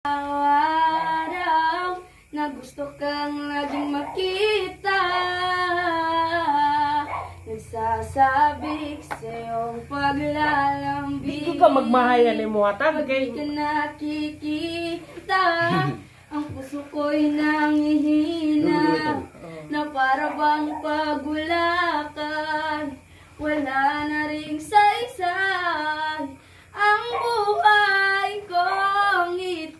Araw na gusto kang laging makita, nagsasabik sa iyong paglalambing. Di ko ka magmahayan mo hatag kay ka nakikita, ang puso ko'y nangihina, na para bang pagulakan, wala na ring saysay ang buhay kong ito.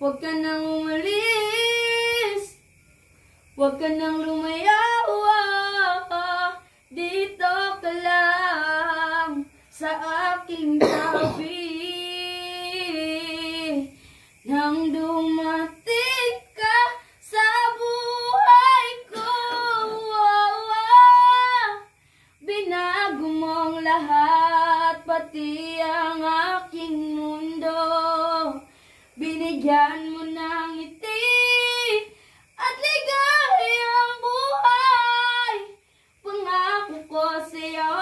Huwag ka nang umalis, huwag ka nang lumayaw, dito ka lang sa aking tabi. Nang dumating ka sa buhay ko, binago mong lahat, pati ang aking mundo. Binigyan mo ng ngiti at ligayang buhay. Pangako ko sa'yo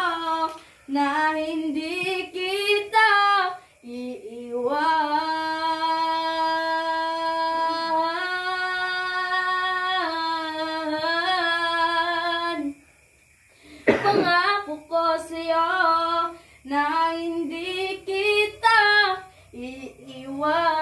na hindi kita iiwan. Pangako ko sa'yo na hindi kita iiwan.